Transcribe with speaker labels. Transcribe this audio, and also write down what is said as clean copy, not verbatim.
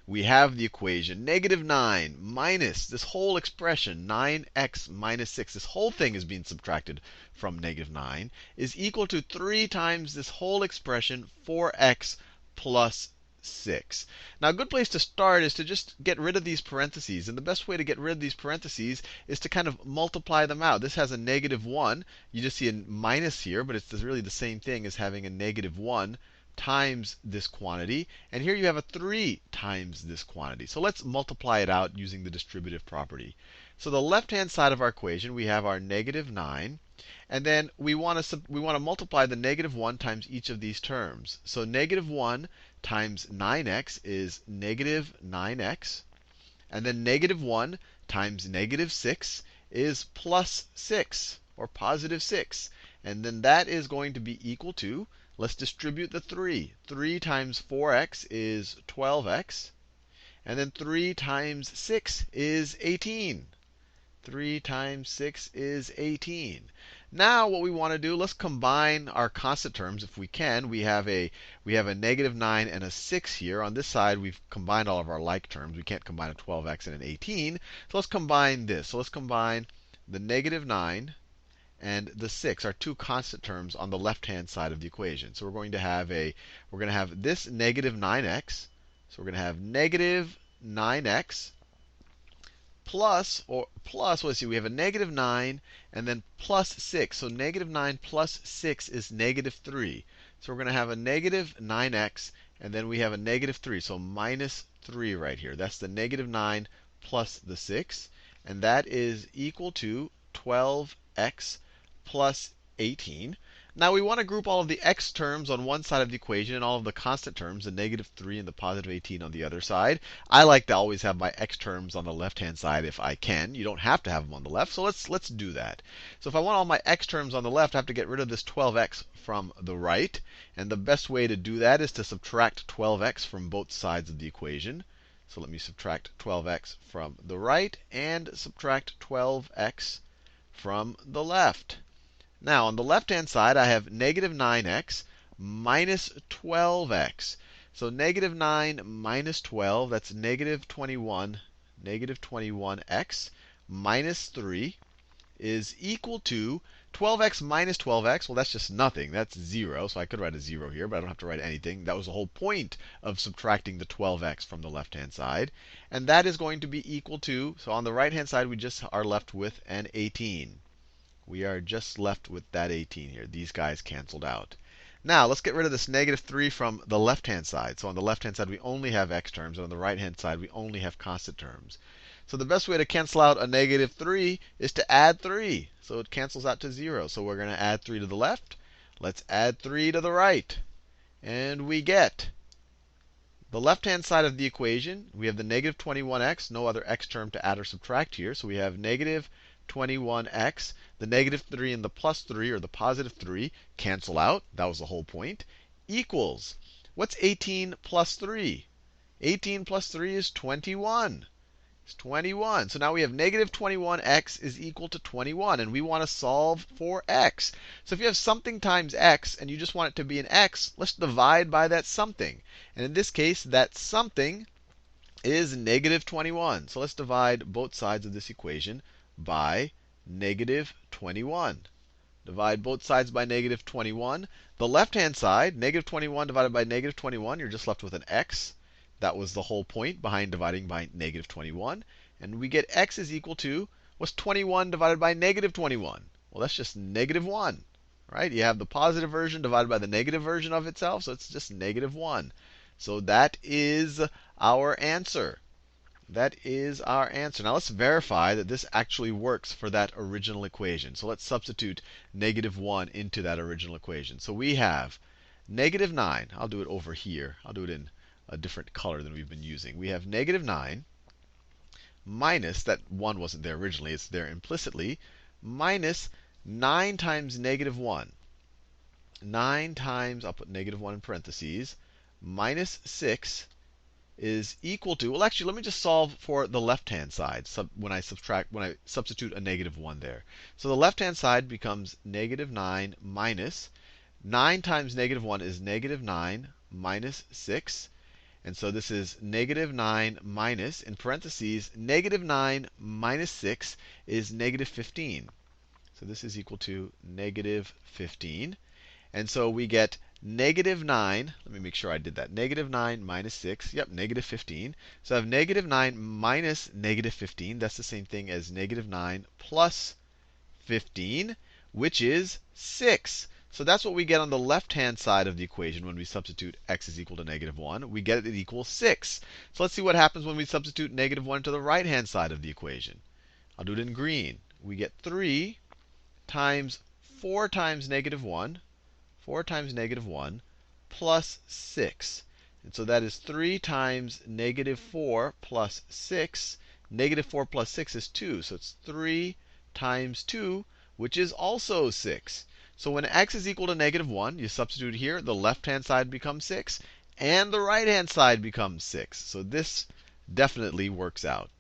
Speaker 1: we have the equation negative 9 minus this whole expression, 9x minus 6. This whole thing is being subtracted from negative 9 is equal to 3 times this whole expression, 4x plus 6. Now, a good place to start is to just get rid of these parentheses. And the best way to get rid of these parentheses is to kind of multiply them out. This has a negative 1. You just see a minus here, but it's really the same thing as having a negative 1 times this quantity. And here you have a 3 times this quantity. So let's multiply it out using the distributive property. So the left-hand side of our equation, we have our negative 9. And then we want to multiply the negative 1 times each of these terms. So negative 1 times 9x is negative 9x. And then negative 1 times negative 6 is plus 6, or positive 6. And then that is going to be equal to, let's distribute the 3. 3 times 4x is 12x. And then 3 times 6 is 18. 3 times 6 is 18. Now what we want to do, let's combine our constant terms if we can. We have a negative 9 and a 6 here. On this side, we've combined all of our like terms. We can't combine a 12x and an 18. So let's combine this. So let's combine the negative 9 and the 6, our two constant terms on the left-hand side of the equation. So we're going to have this negative 9x. So we're going to have negative 9x plus, let's see, we have a negative 9 and then plus 6. So negative 9 plus 6 is negative 3. So we're going to have a negative 9x, and then we have a negative 3. So minus 3 right here. That's the negative 9 plus the 6. And that is equal to 12x plus 18. Now we want to group all of the x terms on one side of the equation and all of the constant terms, the negative 3 and the positive 18 on the other side. I like to always have my x terms on the left-hand side if I can. You don't have to have them on the left, so let's do that. So if I want all my x terms on the left, I have to get rid of this 12x from the right. And the best way to do that is to subtract 12x from both sides of the equation. So let me subtract 12x from the right and subtract 12x from the left. Now, on the left-hand side, I have negative 9x minus 12x. So negative 9 minus 12, that's negative 21, negative 21x minus 3 is equal to 12x minus 12x. Well, that's just nothing. That's 0. So I could write a 0 here, but I don't have to write anything. That was the whole point of subtracting the 12x from the left-hand side. And that is going to be equal to, so on the right-hand side, we just are left with an 18. We are just left with that 18 here. These guys canceled out. Now, let's get rid of this negative 3 from the left-hand side. So on the left-hand side, we only have x terms. And on the right-hand side, we only have constant terms. So the best way to cancel out a negative 3 is to add 3. So it cancels out to 0. So we're going to add 3 to the left. Let's add 3 to the right. And we get the left-hand side of the equation. We have the negative 21x, no other x term to add or subtract here. So we have negative 21x. The negative 3 and the plus 3, or the positive 3, cancel out. That was the whole point. Equals, what's 18 plus 3? 18 plus 3 is 21. It's 21. So now we have negative 21x is equal to 21. And we want to solve for x. So if you have something times x and you just want it to be an x, let's divide by that something. And in this case, that something is negative 21. So let's divide both sides of this equation by negative 21. Divide both sides by negative 21. The left-hand side, negative 21 divided by negative 21, you're just left with an x. That was the whole point behind dividing by negative 21. And we get x is equal to, what's 21 divided by negative 21? Well, that's just negative 1. Right? You have the positive version divided by the negative version of itself, so it's just negative 1. So that is our answer. That is our answer. Now let's verify that this actually works for that original equation. So let's substitute negative 1 into that original equation. So we have negative 9. I'll do it over here. I'll do it in a different color than we've been using. We have negative 9 minus, that 1 wasn't there originally, it's there implicitly, minus 9 times negative 1. 9 times, I'll put negative 1 in parentheses, minus 6 is equal to, well, actually, let me just solve for the left-hand side when I substitute a negative 1 there. So the left-hand side becomes negative 9 minus 9 times negative 1 is negative 9 minus 6. And so this is negative 9 minus, in parentheses, negative 9 minus 6 is negative 15. So this is equal to negative 15. And so we get negative 9. Let me make sure I did that. Negative 9 minus 6. Yep, negative 15. So I have negative 9 minus negative 15. That's the same thing as negative 9 plus 15, which is 6. So that's what we get on the left-hand side of the equation when we substitute x is equal to negative 1. We get it equals 6. So let's see what happens when we substitute negative 1 to the right-hand side of the equation. I'll do it in green. We get 3 times 4 times negative 1, 4 times negative 1, plus 6. And so that is 3 times negative 4 plus 6. Negative 4 plus 6 is 2. So it's 3 times 2, which is also 6. So when x is equal to negative 1, you substitute here. The left-hand side becomes 6, and the right-hand side becomes 6. So this definitely works out.